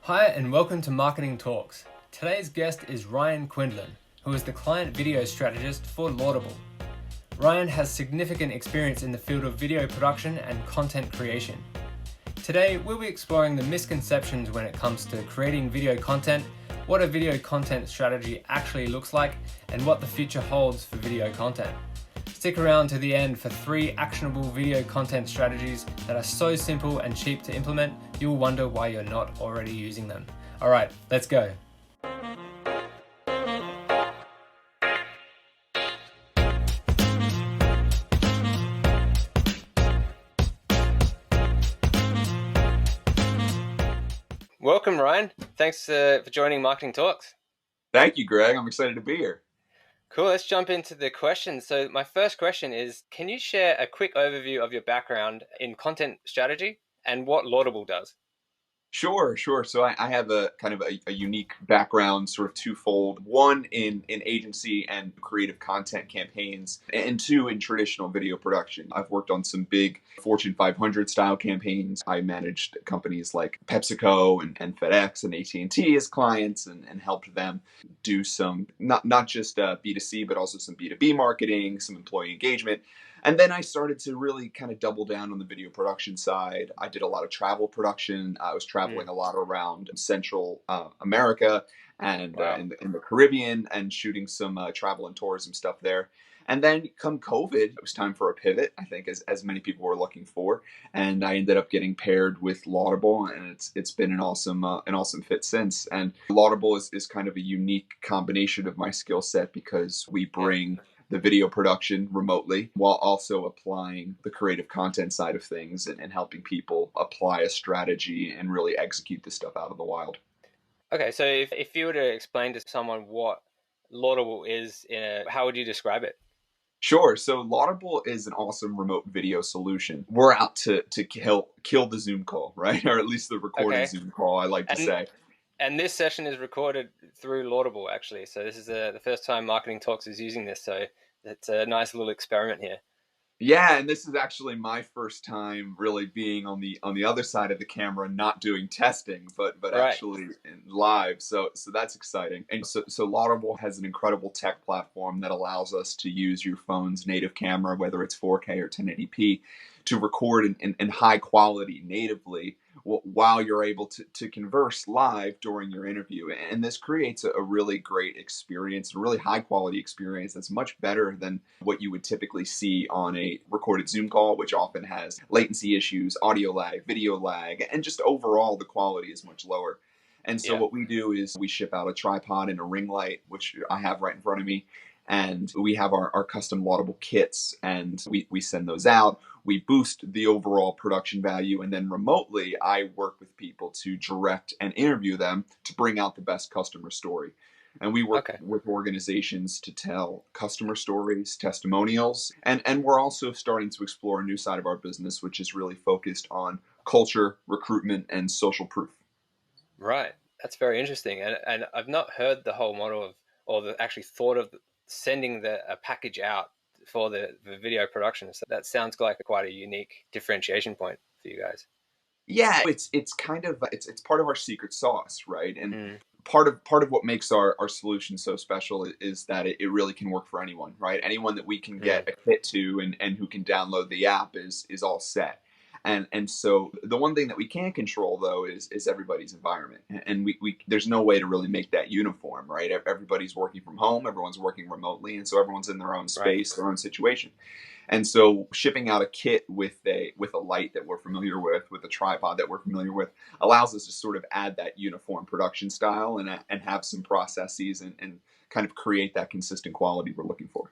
Hi and welcome to Marketing Talks. Today's guest is Ryan Quindlen, who is the client video strategist for Laudable. Ryan has significant experience in the field of video production and content creation. Today, we'll be exploring the misconceptions when it comes to creating video content, what a video content strategy actually looks like, and what the future holds for video content. Stick around to the end for 3 actionable video content strategies that are so simple and cheap to implement, you'll wonder why you're not already using them. All right, let's go. Welcome, Ryan. Thanks for joining Marketing Talks. Thank you, Greg. I'm excited to be here. Cool, let's jump into the questions. So my first question is, can you share a quick overview of your background in content strategy and what Laudable does? Sure. So I have a kind of a unique background, sort of twofold. One in agency and creative content campaigns, and two in traditional video production. I've worked on some big Fortune 500 style campaigns. I managed companies like PepsiCo and FedEx and AT&T as clients and helped them do some, not just B2C, but also some B2B marketing, some employee engagement. And then I started to really kind of double down on the video production side. I did a lot of travel production. I was traveling a lot around Central America and Wow. in the Caribbean and shooting some travel and tourism stuff there. And then come COVID, it was time for a pivot, I think, as many people were looking for. And I ended up getting paired with Laudable, and it's been an awesome fit since. And Laudable is kind of a unique combination of my skill set because we bring the video production remotely while also applying the creative content side of things and helping people apply a strategy and really execute this stuff out of the wild. Okay, so if you were to explain to someone what Laudable is, how would you describe it? Sure. So Laudable is an awesome remote video solution. We're out to kill the Zoom call, right? Or at least the recorded Okay, Zoom call, I like to and say. and this session is recorded through Laudable, actually. So this is the first time Marketing Talks is using this. So it's a nice little experiment here. Yeah, and this is actually my first time really being on the other side of the camera, not doing testing, but Right. actually in live. So that's exciting. And so Laudable has an incredible tech platform that allows us to use your phone's native camera, whether it's 4K or 1080p, to record in high quality natively while you're able to converse live during your interview. And this creates a really great experience, a really high quality experience that's much better than what you would typically see on a recorded Zoom call, which often has latency issues, audio lag, video lag, and just overall the quality is much lower. And so Yeah. what we do is we ship out a tripod and a ring light, which I have right in front of me. And we have our custom Laudable kits, and we send those out. We boost the overall production value, and then remotely, I work with people to direct and interview them to bring out the best customer story. And we work Okay. with organizations to tell customer stories, testimonials, and we're also starting to explore a new side of our business, which is really focused on culture, recruitment, and social proof. Right. That's very interesting. And I've not heard the whole model of, or the actually thought of sending a package out for the video production. So that sounds like quite a unique differentiation point for you guys. Yeah, it's kind of it's part of our secret sauce, right? And Mm, part of what makes our solution so special is that it really can work for anyone, right? Anyone that we can mm, get a kit to and who can download the app is all set. And so the one thing that we can control though is everybody's environment. And we there's no way to really make that uniform, right? Everybody's working from home, everyone's working remotely, and so everyone's in their own right. space, their own situation. And so shipping out a kit with a light that we're familiar with a tripod that we're familiar with, allows us to sort of add that uniform production style and have some processes and kind of create that consistent quality we're looking for.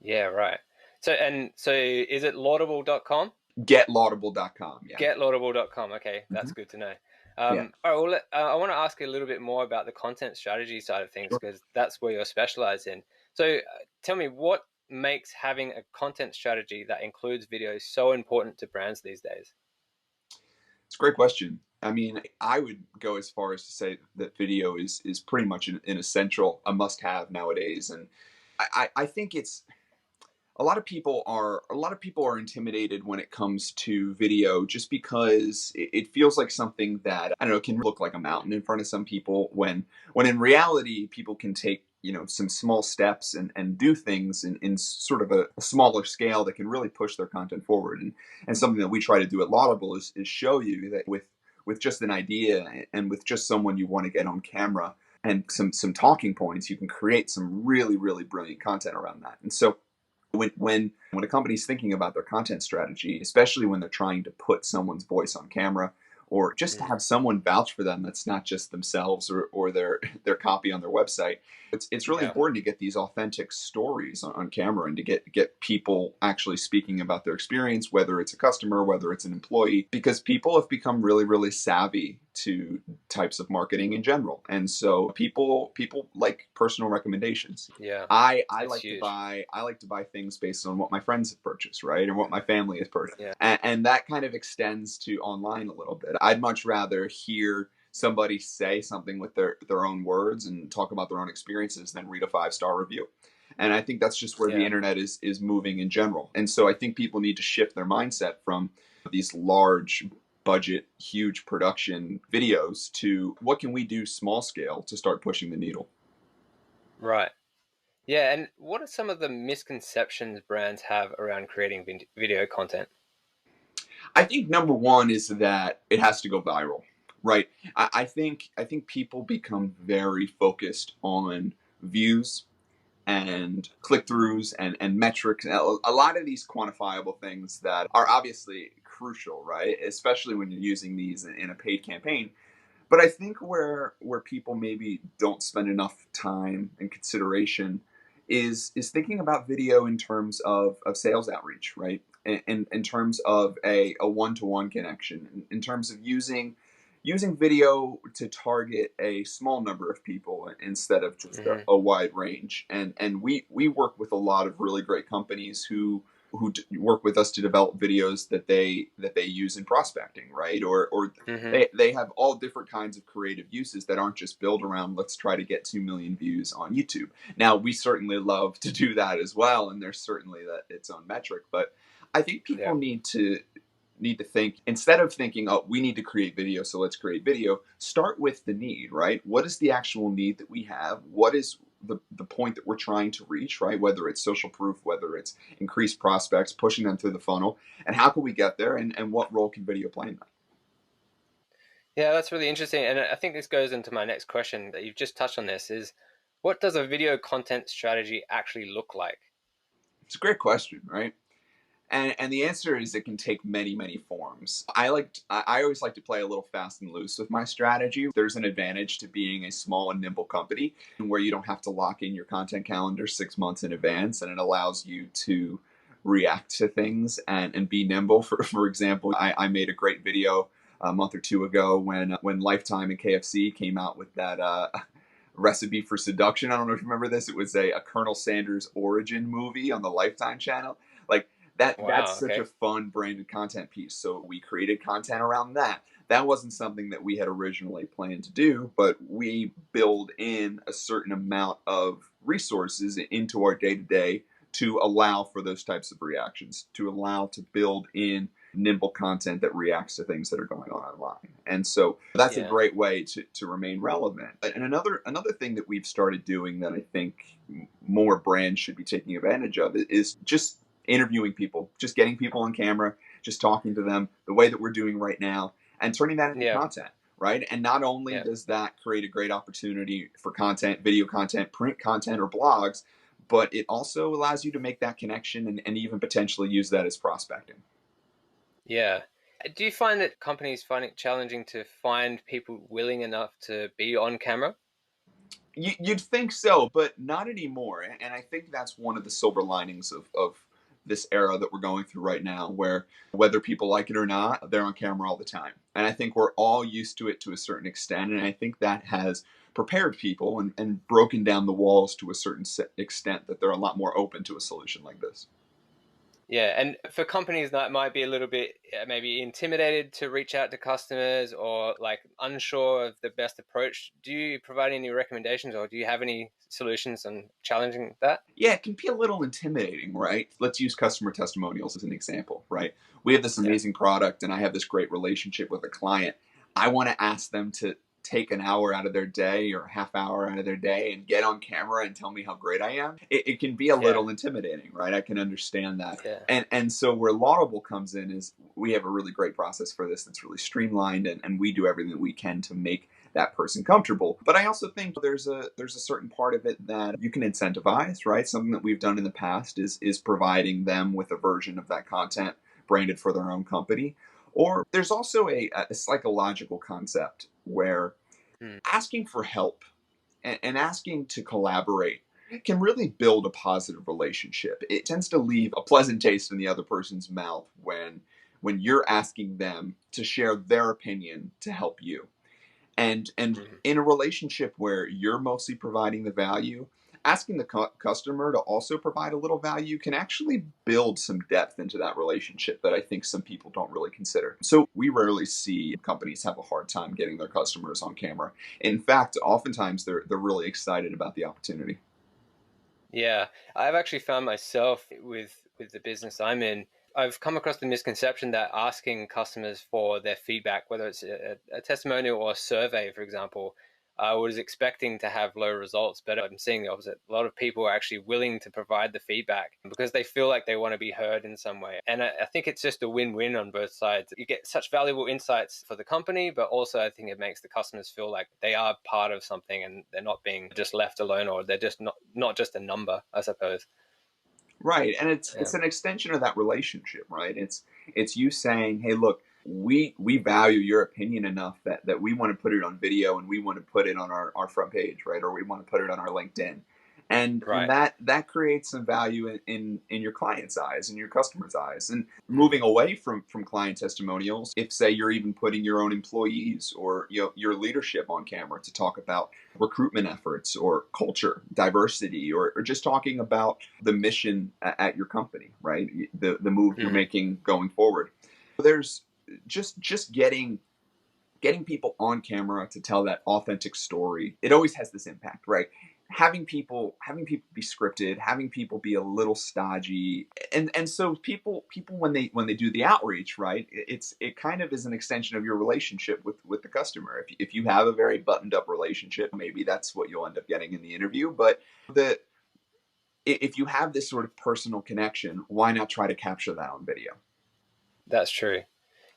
Yeah, right. So is it laudable.com? Getlaudable.com. Yeah. Getlaudable.com. Okay, Mhm. that's good to know. Yeah. All right, well, I want to ask you a little bit more about the content strategy side of things Sure. because that's where you're specialized in. So tell me, what makes having a content strategy that includes videos so important to brands these days? It's a great question. I mean, I would go as far as to say that video is pretty much an essential, a must have nowadays. And I think it's a lot of people are intimidated when it comes to video just because it feels like something that, I don't know, can look like a mountain in front of some people when in reality people can take, some small steps and do things in sort of a smaller scale that can really push their content forward. And something that we try to do at Laudable is show you that with just an idea and with just someone you want to get on camera and some talking points, you can create some really, really brilliant content around that. And so when a company's thinking about their content strategy, especially when they're trying to put someone's voice on camera or just to Mm. have someone vouch for them that's not just themselves or their copy on their website, it's really Yeah. important to get these authentic stories on camera and to get people actually speaking about their experience, whether it's a customer, whether it's an employee, because people have become really, really savvy to types of marketing in general. And so people like personal recommendations. Yeah. I That's like to huge. buy things based on what my friends have purchased, right, and what my family has purchased, Yeah. and that kind of extends to online a little bit. I'd much rather hear somebody say something with their own words and talk about their own experiences than read a 5-star review. And I think that's just where the Yeah. internet is moving in general. And so I think people need to shift their mindset from these large budget, huge production videos to what can we do small scale to start pushing the needle. Right. Yeah. And what are some of the misconceptions brands have around creating video content? I think number one is that it has to go viral, right? I think people become very focused on views and click throughs and metrics, a lot of these quantifiable things that are obviously crucial, right? Especially when you're using these in a paid campaign. But I think where people maybe don't spend enough time and consideration is thinking about video in terms of sales outreach, right? In terms of a one-to-one connection, in terms of using video to target a small number of people instead of just Hmm. a wide range. And we work with a lot of really great companies who work with us to develop videos that they use in prospecting, right? Or Hmm. they have all different kinds of creative uses that aren't just built around let's try to get 2 million views on YouTube. Now we certainly love to do that as well, and there's certainly that its own metric, but I think Yeah. people need to think, instead of thinking, oh, we need to create video, so let's create video. Start with the need, right? What is the actual need that we have? What is the point that we're trying to reach, right? Whether it's social proof, whether it's increased prospects, pushing them through the funnel, and how can we get there, and what role can video play in that? Yeah, that's really interesting. And I think this goes into my next question that you've just touched on this is what does a video content strategy actually look like? It's a great question, right? And the answer is it can take many, many forms. I always like to play a little fast and loose with my strategy. There's an advantage to being a small and nimble company where you don't have to lock in your content calendar 6 months in advance, and it allows you to react to things and be nimble. For example, I made a great video a month or two ago when Lifetime and KFC came out with that recipe for seduction. I don't know if you remember this. It was a Colonel Sanders origin movie on the Lifetime channel. Like that's Wow, such a okay. fun branded content piece. So we created content around that. That wasn't something that we had originally planned to do, but we build in a certain amount of resources into our day to day to allow for those types of reactions, to allow to build in nimble content that reacts to things that are going on online. And so that's a Yeah. great way to remain relevant. And another thing that we've started doing that I think more brands should be taking advantage of is just interviewing people, just getting people on camera, just talking to them the way that we're doing right now, and turning that into Yeah. content, right? And not only Yeah. does that create a great opportunity for content, video content, print content, or blogs, but it also allows you to make that connection and even potentially use that as prospecting. Yeah. Do you find that companies find it challenging to find people willing enough to be on camera? You'd think so, but not anymore. And I think that's one of the silver linings of this era that we're going through right now, where whether people like it or not, they're on camera all the time. And I think we're all used to it to a certain extent. And I think that has prepared people and broken down the walls to a certain extent that they're a lot more open to a solution like this. Yeah, and for companies that might be a little bit maybe intimidated to reach out to customers or like unsure of the best approach, do you provide any recommendations or do you have any solutions on challenging that? Yeah, it can be a little intimidating, right? Let's use customer testimonials as an example, right? We have this Yeah. amazing product and I have this great relationship with a client. I want to ask them to take an hour out of their day or a half hour out of their day and get on camera and tell me how great I am. It can be a Yeah. little intimidating, right? I can understand that. Yeah. And so where Laudable comes in is we have a really great process for this that's really streamlined and we do everything that we can to make that person comfortable. But I also think there's a certain part of it that you can incentivize, right? Something that we've done in the past is providing them with a version of that content branded for their own company. Or there's also a psychological concept where Mm. asking for help and asking to collaborate can really build a positive relationship. It tends to leave a pleasant taste in the other person's mouth when you're asking them to share their opinion to help you. And Mhm. in a relationship where you're mostly providing the value, asking the customer to also provide a little value can actually build some depth into that relationship that I think some people don't really consider. So we rarely see companies have a hard time getting their customers on camera. In fact, oftentimes they're really excited about the opportunity. Yeah, I've actually found myself with the business I'm in, I've come across the misconception that asking customers for their feedback, whether it's a testimonial or a survey, for example, I was expecting to have low results, but I'm seeing the opposite. A lot of people are actually willing to provide the feedback because they feel like they want to be heard in some way. And I think it's just a win-win on both sides. You get such valuable insights for the company, but also I think it makes the customers feel like they are part of something and they're not being just left alone, or they're just not just a number, I suppose. Right, and it's Yeah. an extension of that relationship, right? It's you saying, "Hey, look, we value your opinion enough that we want to put it on video and we want to put it on our front page, right? Or we want to put it on our LinkedIn." And Right. that creates some value in your client's eyes and your customer's eyes. And Mm. moving away from client testimonials, if say you're even putting your own employees or your leadership on camera to talk about recruitment efforts or culture, diversity, or just talking about the mission at your company, right? The move you're Mhm. making going forward. There's just getting people on camera to tell that authentic story. It always has this impact, right? Having people be scripted, having people be a little stodgy, and so people when they do the outreach, right? It kind of is an extension of your relationship with the customer. If you have a very buttoned up relationship, maybe that's what you'll end up getting in the interview. But the if you have this sort of personal connection, why not try to capture that on video? That's true.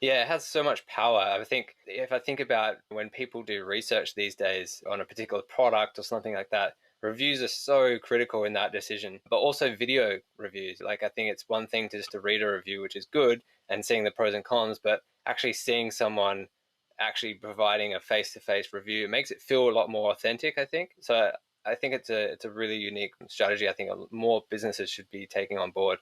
Yeah, it has so much power. I think if I think about when people do research these days on a particular product or something like that, reviews are so critical in that decision. But also video reviews. Like I think it's one thing to just to read a review, which is good, and seeing the pros and cons, but actually seeing someone actually providing a face-to-face review, it makes it feel a lot more authentic, I think. So I think it's a really unique strategy. I think more businesses should be taking on board.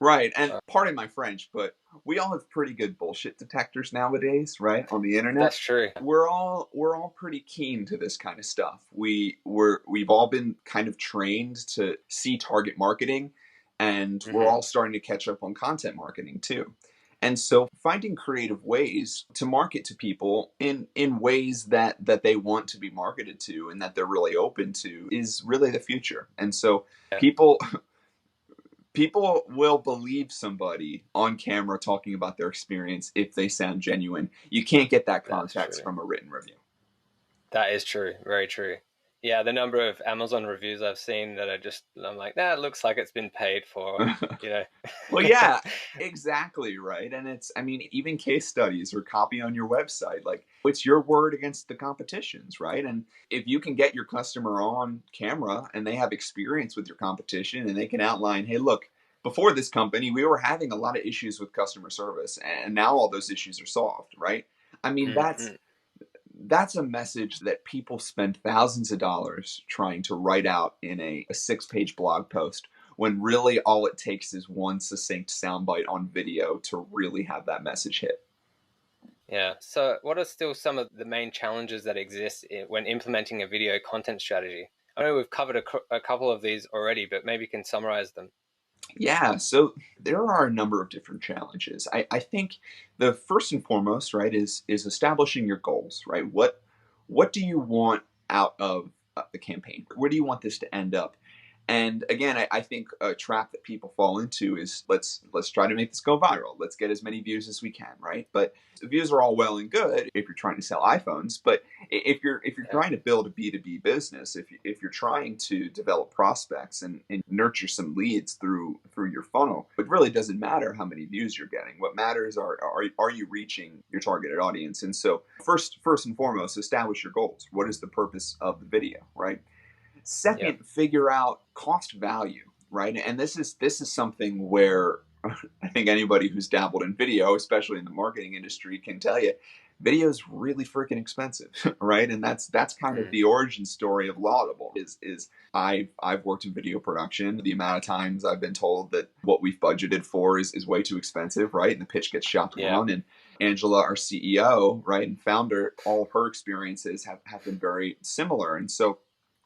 Right, and Uh, pardon my French, but we all have pretty good bullshit detectors nowadays, right? On the internet. that's true. We're all pretty keen to this kind of stuff. We've all been kind of trained to see target marketing, and we're Hmm. all starting to catch up on content marketing too. And so finding creative ways to market to people in ways that they want to be marketed to and that they're really open to is really the future. And so Yeah, people people will believe somebody on camera talking about their experience if they sound genuine. You can't get that that's context true. from a written review. That is true. Very true. Yeah, the number of Amazon reviews I've seen that are just, I'm like, nah, it looks like it's been paid for, you know. Well, yeah, exactly, right. And I mean, even case studies or copy on your website, like it's your word against the competition's, right? And if you can get your customer on camera and they have experience with your competition and they can outline, hey, look, before this company, we were having a lot of issues with customer service, and now all those issues are solved, right? I mean, that's Mm-mm. that's a message that people spend thousands of dollars trying to write out in a 6 page blog post when really all it takes is one succinct soundbite on video to really have that message hit. Yeah. So, what are still some of the main challenges that exist when implementing a video content strategy? I know we've covered a couple of these already, but maybe you can summarize them. Yeah, so there are a number of different challenges. I think the first and foremost, right, is establishing your goals, right? What do you want out of the campaign? Where do you want this to end up? And again, I think a trap that people fall into is let's try to make this go viral. Let's get as many views as we can, right? But views are all well and good if you're trying to sell iPhones, but if you're Yeah. trying to build a B2B business, if you're trying to develop prospects and nurture some leads through your funnel, it really doesn't matter how many views you're getting. What matters are you reaching your targeted audience? And so first and foremost, establish your goals. What is the purpose of the video, right? Yeah. Second, figure out cost value, right? And this is something where I think anybody who's dabbled in video, especially in the marketing industry, can tell you video is really freaking expensive, right? And that's kind of Mm. the origin story of Laudable. Is I've worked in video production. The amount of times I've been told that what we've budgeted for is way too expensive, right? And the pitch gets shot Yeah. down. And Angela, our CEO, right, and founder, all of her experiences have been very similar. And so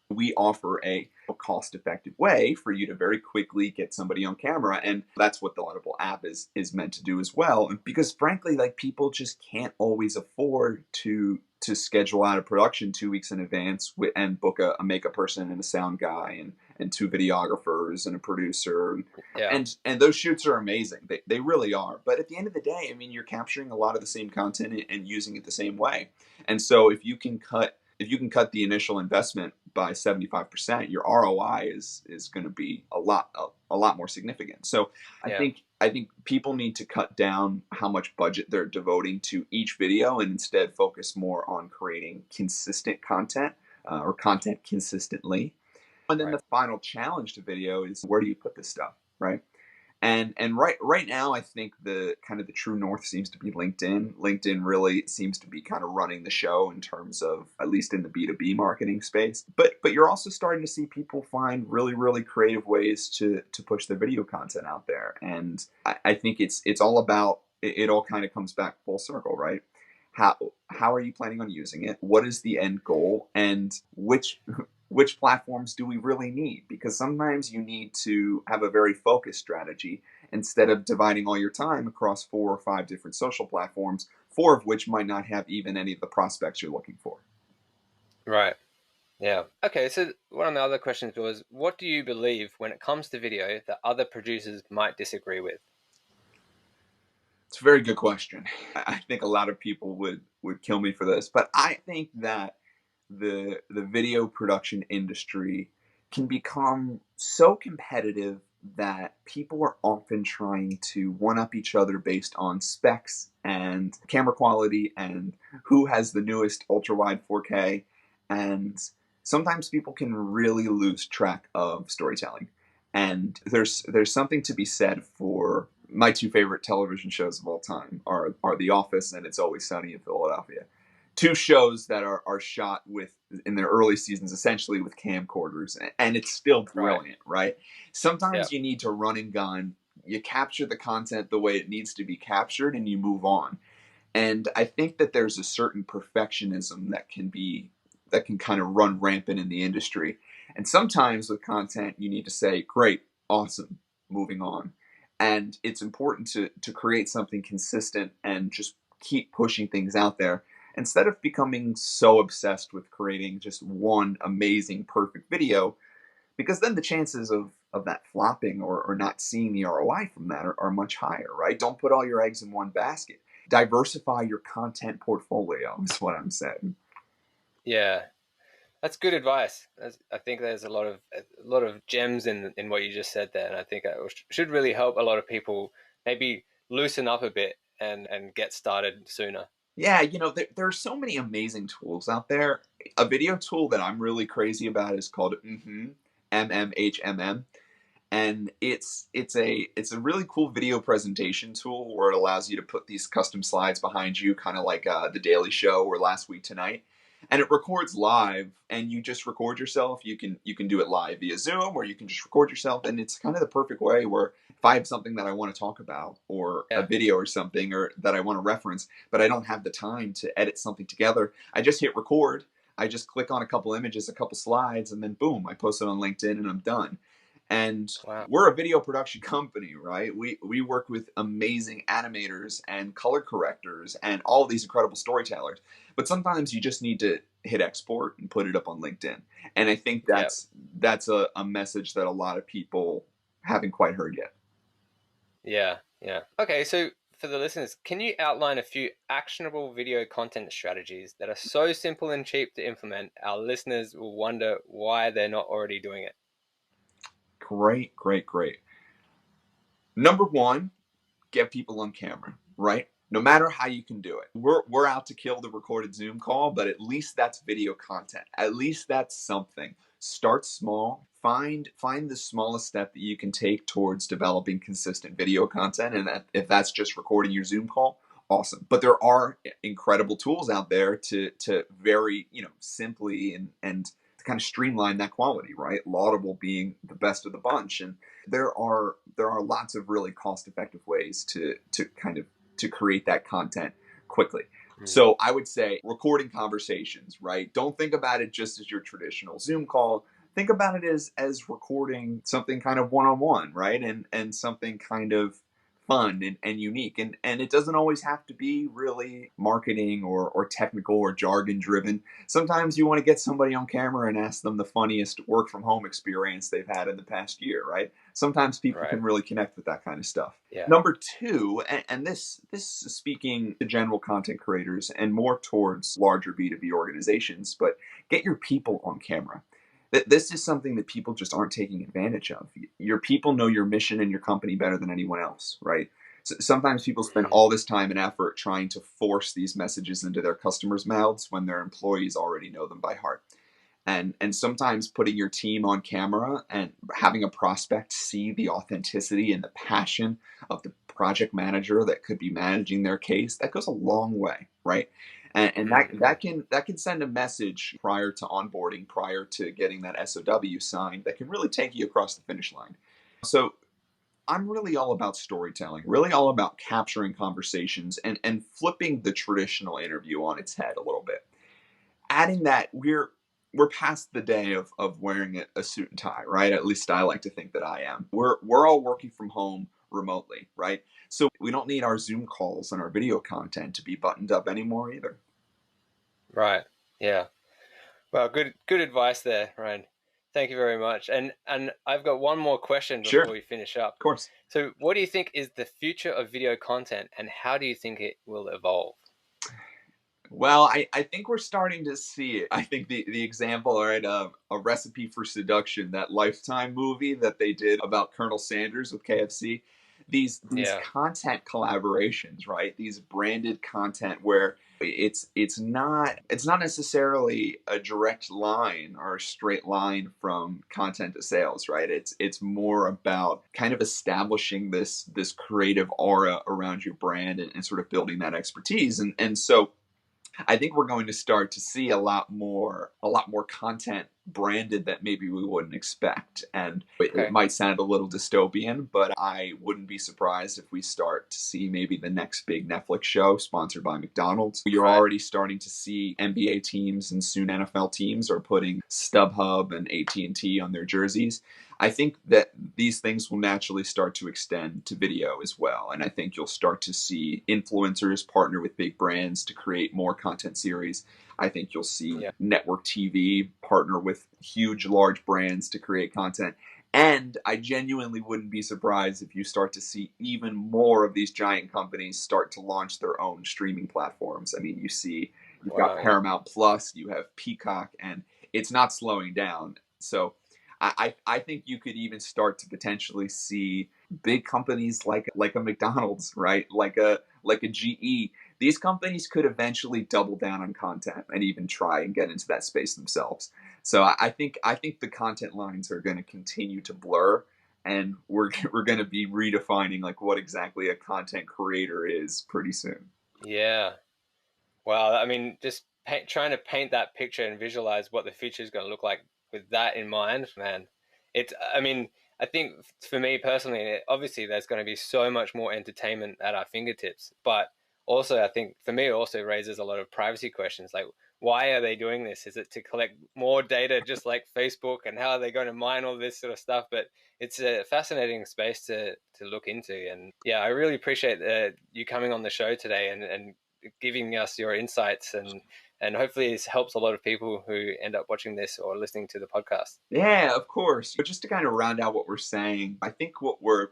we offer a cost effective way for you to very quickly get somebody on camera, and that's what the Laudable app is meant to do as well. And because frankly, like, people just can't always afford to schedule out a production 2 weeks in advance and book a makeup person and a sound guy and two videographers and a producer, Yeah. and those shoots are amazing. They really are. But at the end of the day, I mean, you're capturing a lot of the same content and using it the same way. And so if you can cut the initial investment by 75%, your ROI is going to be a lot more significant. So I Yeah. think I think people need to cut down how much budget they're devoting to each video and instead focus more on creating consistent content, or content consistently. And then Right. the final challenge to video is, where do you put this stuff, right? And right now, I think the kind of the true north seems to be LinkedIn. LinkedIn really seems to be kind of running the show in terms of, at least in the B2B marketing space. But you're also starting to see people find really creative ways to push their video content out there. And I think it's all about it all kind of comes back full circle, right? How are you planning on using it? What is the end goal? And which platforms do we really need? Because sometimes you need to have a very focused strategy instead of dividing all your time across 4 or 5 different social platforms, 4 of which might not have even any of the prospects you're looking for. Right. Yeah. Okay. So one of the other questions was, what do you believe when it comes to video that other producers might disagree with? It's a very good question. I think a lot of people would kill me for this, but I think that the video production industry can become so competitive that people are often trying to one up each other based on specs and camera quality and who has the newest ultra wide 4K. And sometimes people can really lose track of storytelling. And there's something to be said for my two favorite television shows of all time are The Office and It's Always Sunny in Philadelphia. Two shows that are shot with, in their early seasons, essentially with camcorders, and it's still Right. brilliant, right? Yeah. Sometimes you need to run and gun. You capture the content the way it needs to be captured, and you move on. And I think that there's a certain perfectionism that can kind of run rampant in the industry. And sometimes with content, you need to say, great, awesome, moving on. And it's important to create something consistent and just keep pushing things out there instead of becoming so obsessed with creating just one amazing, perfect video, because then the chances of that flopping or not seeing the ROI from that are much higher, right? Don't put all your eggs in one basket. Diversify your content portfolio is what I'm saying. Yeah. That's good advice. I think there's a lot of gems in what you just said there, and I think it should really help a lot of people maybe loosen up a bit and get started sooner. Yeah, there are so many amazing tools out there. A video tool that I'm really crazy about is called MMHMM. And it's a really cool video presentation tool where it allows you to put these custom slides behind you, kind of like the Daily Show or Last Week Tonight, and it records live, and you just record yourself. You can do it live via Zoom, or you can just record yourself, and it's kind of the perfect way where if I have something that I want to talk about, or a Yeah. video or something, or that I want to reference, but I don't have the time to edit something together, I just hit record. I just click on a couple images, a couple slides, and then boom, I post it on LinkedIn, and I'm done. And Wow. we're a video production company, right? We work with amazing animators and color correctors and all these incredible storytellers. But sometimes you just need to hit export and put it up on LinkedIn. And I think Yeah. that's a message that a lot of people haven't quite heard yet. Yeah. Yeah. Okay. So for the listeners, can you outline a few actionable video content strategies that are so simple and cheap to implement? Our listeners will wonder why they're not already doing it. Great, great, great. Number one, get people on camera, right? No matter how you can do it. We're out to kill the recorded Zoom call, but at least that's video content. At least that's something. Start small. Find the smallest step that you can take towards developing consistent video content, and if that's just recording your Zoom call, awesome. But there are incredible tools out there to very simply and to kind of streamline that quality, right? Laudable being the best of the bunch, and there are lots of really cost effective ways to kind of to create that content quickly. Mm. So I would say recording conversations, right? Don't think about it just as your traditional Zoom call. Think about it as recording something kind of one on one, right? And something kind of fun and unique. And it doesn't always have to be really marketing or technical or jargon driven. Sometimes you want to get somebody on camera and ask them the funniest work from home experience they've had in the past year, right? Sometimes people Right. can really connect with that kind of stuff. Yeah. Number two, and this is speaking to general content creators and more towards larger B2B organizations, but get your people on camera. This is something that people just aren't taking advantage of. Your people know your mission and your company better than anyone else, right? So sometimes people spend Mm. all this time and effort trying to force these messages into their customers' mouths when their employees already know them by heart. And sometimes putting your team on camera and having a prospect see the authenticity and the passion of the project manager that could be managing their case, that goes a long way, right? And Mm-hmm. that can send a message prior to onboarding, prior to getting that SOW signed, that can really take you across the finish line. So I'm really all about storytelling, really all about capturing conversations and flipping the traditional interview on its head a little bit. Adding that, we're past the day of wearing a suit and tie, right? At least I like to think that I am. We're all working from home remotely, right? So we don't need our Zoom calls and our video content to be buttoned up anymore either. Right. Yeah. Well, good advice there, Ryan. Thank you very much. And I've got one more question Sure, before of we finish up. course. So, what do you think is the future of video content, and how do you think it will evolve? Well, I think we're starting to see it. I think the example, all right, a recipe for seduction, that Lifetime movie that they did about Colonel Sanders with KFC. These Yeah. content collaborations, right? These branded content where it's not necessarily a direct line or a straight line from content to sales, right? It's more about kind of establishing this creative aura around your brand and sort of building that expertise. And so I think we're going to start to see a lot more content branded that maybe we wouldn't expect. And it Okay. might sound a little dystopian, but I wouldn't be surprised if we start to see maybe the next big Netflix show sponsored by McDonald's. You're Right. already starting to see NBA teams and soon NFL teams are putting StubHub and AT&T on their jerseys. I think that these things will naturally start to extend to video as well. And I think you'll start to see influencers partner with big brands to create more content series. I think you'll see Yeah. network TV partner with huge, large brands to create content. And I genuinely wouldn't be surprised if you start to see even more of these giant companies start to launch their own streaming platforms. I mean, you've got Wow. Yeah. Paramount Plus, you have Peacock, and it's not slowing down. So I think you could even start to potentially see big companies like a McDonald's, right? Like a GE. These companies could eventually double down on content and even try and get into that space themselves. So I think the content lines are going to continue to blur, and we're going to be redefining like what exactly a content creator is pretty soon. Yeah. Wow. I mean, just trying to paint that picture and visualize what the future is going to look like with that in mind, man. It's, I mean, I think for me personally, obviously there's going to be so much more entertainment at our fingertips, but also I think for me, it also raises a lot of privacy questions. Like, why are they doing this? Is it to collect more data, just like Facebook, and how are they going to mine all this sort of stuff? But it's a fascinating space to look into. And yeah, I really appreciate you coming on the show today and giving us your insights, and hopefully this helps a lot of people who end up watching this or listening to the podcast. Yeah, of course. But just to kind of round out what we're saying, I think what we're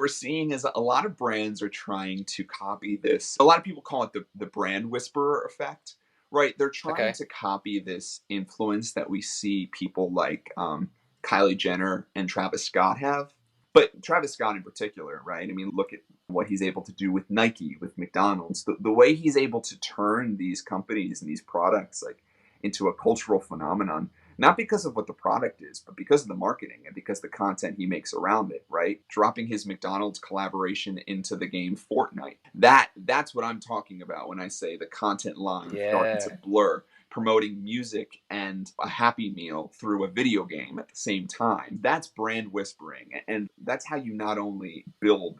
seeing is a lot of brands are trying to copy this. A lot of people call it the brand whisperer effect, right? They're trying Okay. to copy this influence that we see people like Kylie Jenner and Travis Scott have. But Travis Scott in particular, right? I mean, look at what he's able to do with Nike, with McDonald's, the way he's able to turn these companies and these products like into a cultural phenomenon, not because of what the product is, but because of the marketing and because the content he makes around it, right? Dropping his McDonald's collaboration into the game Fortnite. That's what I'm talking about when I say the content line starting to Yeah. blur. Promoting music and a Happy Meal through a video game at the same time. That's brand whispering. And that's how you not only build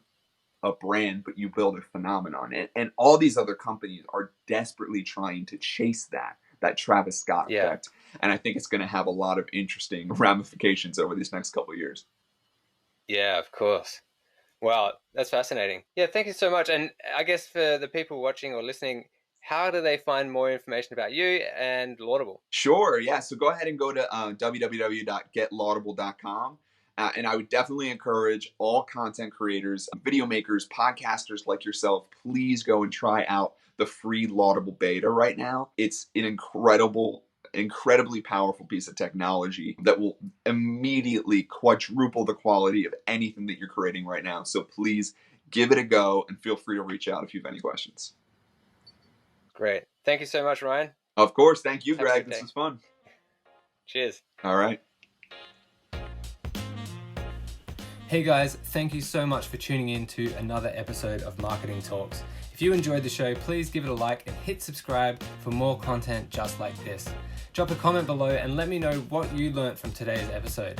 a brand, but you build a phenomenon. And all these other companies are desperately trying to chase that Travis Scott Yeah. effect. And I think it's going to have a lot of interesting ramifications over these next couple of years. Yeah, of course. Wow, that's fascinating. Yeah, thank you so much. And I guess for the people watching or listening, how do they find more information about you and Laudable? Sure, yeah. So go ahead and go to www.getlaudable.com. And I would definitely encourage all content creators, video makers, podcasters like yourself, please go and try out the free Laudable beta right now. It's an incredibly powerful piece of technology that will immediately quadruple the quality of anything that you're creating right now. So please give it a go and feel free to reach out if you have any questions. Great. Thank you so much, Ryan. Of course. Thank you, Have a Greg. good This day. was fun. Cheers. All right. Hey guys, thank you so much for tuning in to another episode of Marketing Talks. If you enjoyed the show, please give it a like and hit subscribe for more content just like this. Drop a comment below and let me know what you learnt from today's episode.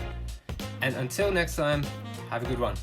And until next time, have a good one.